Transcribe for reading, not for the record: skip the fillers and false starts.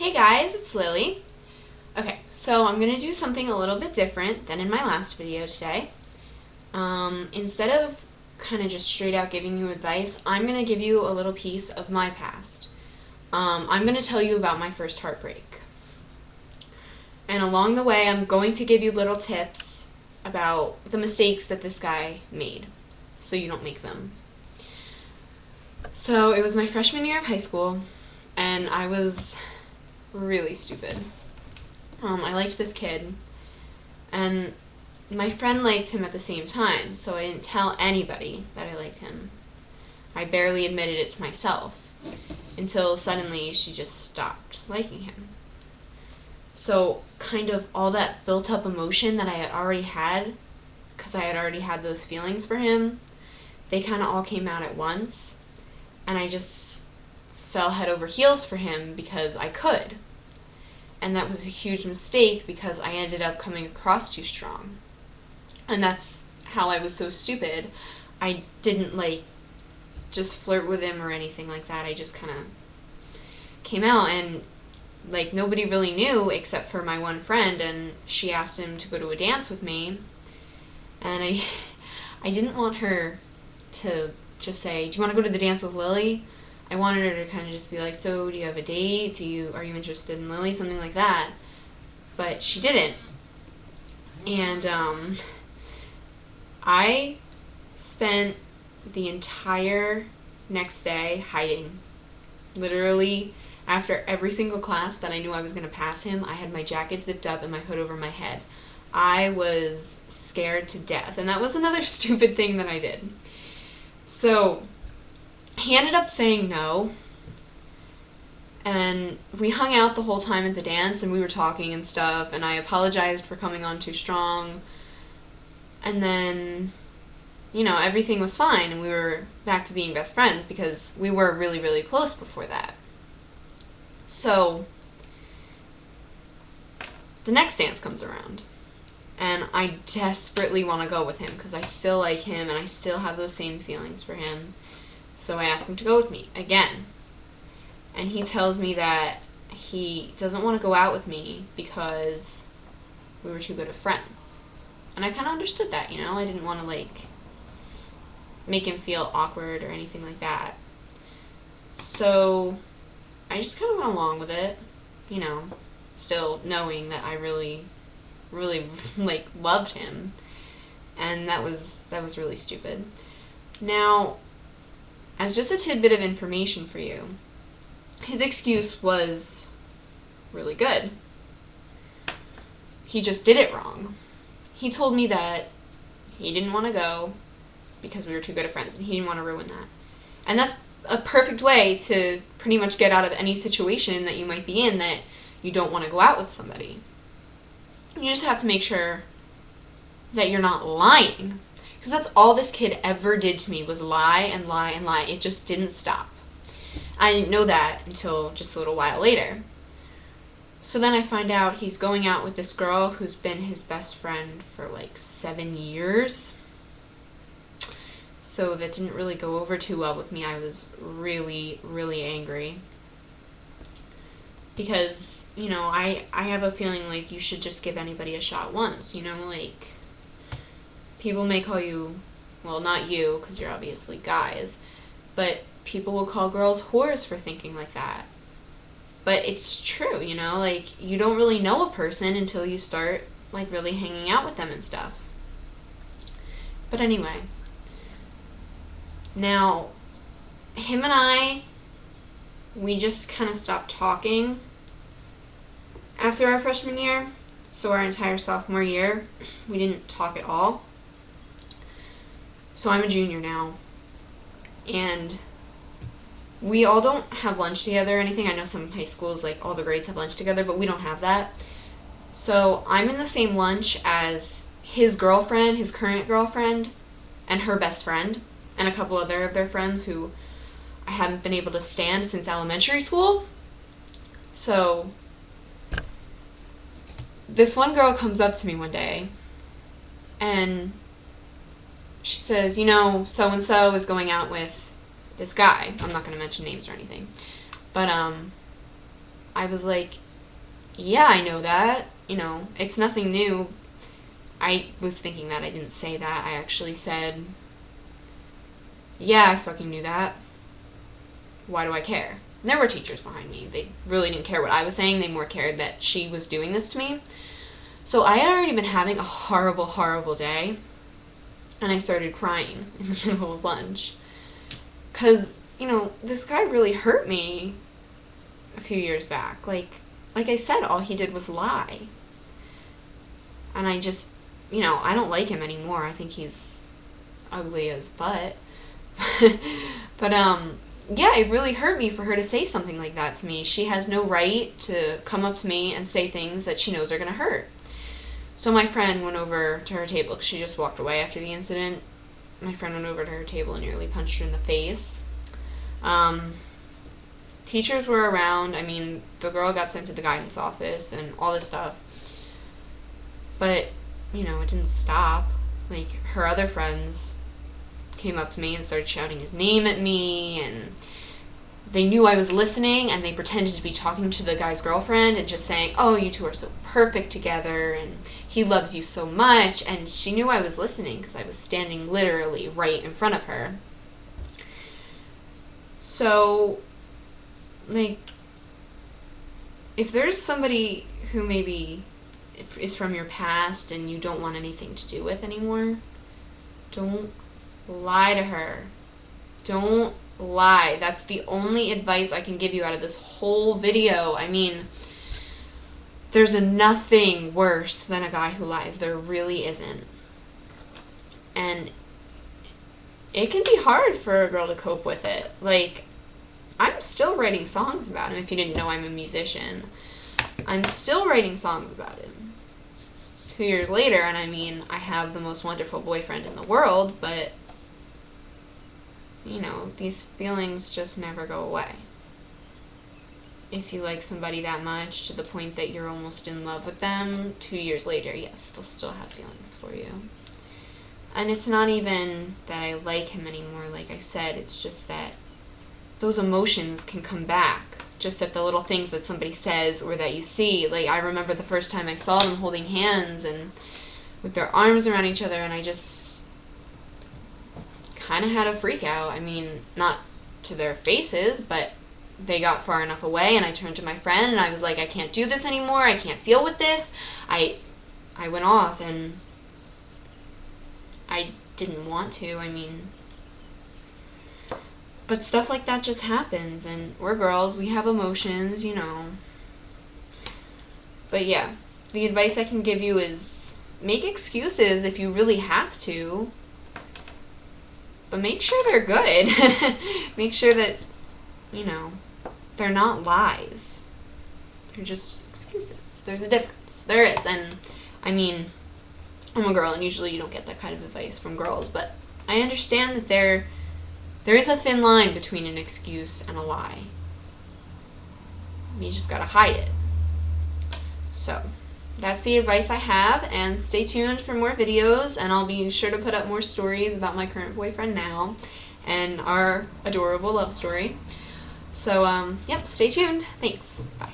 Hey guys, it's Lily. Okay, so I'm going to do something a little bit different than in my last video today. Instead of kind of just straight out giving you advice, I'm going to give you a little piece of my past. I'm going to tell you about my first heartbreak. And along the way, I'm going to give you little tips about the mistakes that this guy made, so you don't make them. So it was my freshman year of high school, and I was really stupid. I liked this kid, and my friend liked him at the same time, so I didn't tell anybody that I liked him. I barely admitted it to myself, until suddenly she just stopped liking him. So kind of all that built up emotion that I had already had, because I had already had those feelings for him, they kind of all came out at once, and I just fell head over heels for him because I could. And that was a huge mistake because I ended up coming across too strong. And that's how I was so stupid. I didn't just flirt with him or anything like that. I just kind of came out, and nobody really knew except for my one friend, and she asked him to go to a dance with me. And I didn't want her to just say, "Do you want to go to the dance with Lily?" I wanted her to kind of just be like, "So, do you have a date? Are you interested in Lily?" Something like that. But she didn't. And I spent the entire next day hiding. Literally, after every single class that I knew I was going to pass him, I had my jacket zipped up and my hood over my head. I was scared to death. And that was another stupid thing that I did. So he ended up saying no, and we hung out the whole time at the dance, and we were talking and stuff, and I apologized for coming on too strong, and then, everything was fine, and we were back to being best friends because we were really, really close before that. So the next dance comes around, and I desperately want to go with him because I still like him, and I still have those same feelings for him. So I asked him to go with me again. And he tells me that he doesn't want to go out with me because we were too good of friends. And I kind of understood that, I didn't want to, make him feel awkward or anything like that. So I just kind of went along with it, still knowing that I really, really, loved him. And that was really stupid. Now, as just a tidbit of information for you, his excuse was really good. He just did it wrong. He told me that he didn't want to go because we were too good of friends, and he didn't want to ruin that. And that's a perfect way to pretty much get out of any situation that you might be in that you don't want to go out with somebody. You just have to make sure that you're not lying. Because that's all this kid ever did to me was lie and lie and lie. It just didn't stop. I didn't know that until just a little while later. So then I find out he's going out with this girl who's been his best friend for 7 years. So that didn't really go over too well with me. I was really, really angry. Because, I have a feeling you should just give anybody a shot once, people may call you, well, not you, because you're obviously guys, but people will call girls whores for thinking like that. But it's true, you don't really know a person until you start, really hanging out with them and stuff. But anyway, now, him and we just kind of stopped talking after our freshman year, so our entire sophomore year, we didn't talk at all. So I'm a junior now, and we all don't have lunch together or anything. I know some high schools, all the grades have lunch together, but we don't have that. So I'm in the same lunch as his girlfriend, his current girlfriend, and her best friend, and a couple other of their friends who I haven't been able to stand since elementary school. So this one girl comes up to me one day, and she says, so-and-so is going out with this guy. I'm not going to mention names or anything. But I was like, yeah, I know that. You know, it's nothing new. I was thinking that. I didn't say that. I actually said, yeah, I fucking knew that. Why do I care? And there were teachers behind me. They really didn't care what I was saying. They more cared that she was doing this to me. So I had already been having a horrible, horrible day. And I started crying in the middle of lunch. Because, you know, this guy really hurt me a few years back. Like I said, all he did was lie. And I just, you know, I don't like him anymore. I think he's ugly as butt. But, yeah, it really hurt me for her to say something like that to me. She has no right to come up to me and say things that she knows are going to hurt. So my friend went over to her table, because she just walked away after the incident. My friend went over to her table and nearly punched her in the face. Teachers were around. I mean, the girl got sent to the guidance office and all this stuff. But, you know, it didn't stop. Like, her other friends came up to me and started shouting his name at me, and they knew I was listening, and they pretended to be talking to the guy's girlfriend and just saying, oh, you two are so perfect together, and he loves you so much. And she knew I was listening because I was standing literally right in front of her. So, like, if there's somebody who maybe is from your past and you don't want anything to do with anymore, don't lie to her. Don't lie. That's the only advice I can give you out of this whole video. I mean, there's nothing worse than a guy who lies. There really isn't. And it can be hard for a girl to cope with it. Like, I'm still writing songs about him. If you didn't know, I'm a musician. I'm still writing songs about him 2 years later, and I mean, I have the most wonderful boyfriend in the world, but, you know, these feelings just never go away. If you like somebody that much to the point that you're almost in love with them, 2 years later, yes, they'll still have feelings for you. And it's not even that I like him anymore, like I said, it's just that those emotions can come back just at the little things that somebody says or that you see. Like, I remember the first time I saw them holding hands and with their arms around each other, and I just kind of had a freak out. I mean, not to their faces, but they got far enough away, and I turned to my friend and I was like, I can't do this anymore. I can't deal with this. I went off, and I didn't want to. I mean, but stuff like that just happens, and we're girls, we have emotions, you know. But yeah, the advice I can give you is make excuses if you really have to, but make sure they're good. Make sure that, you know, they're not lies. They're just excuses. There's a difference. There is. And I mean, I'm a girl, and usually you don't get that kind of advice from girls, but I understand that there is a thin line between an excuse and a lie. You just gotta hide it. So, that's the advice I have, and stay tuned for more videos, and I'll be sure to put up more stories about my current boyfriend now and our adorable love story. So, yep, stay tuned. Thanks. Bye.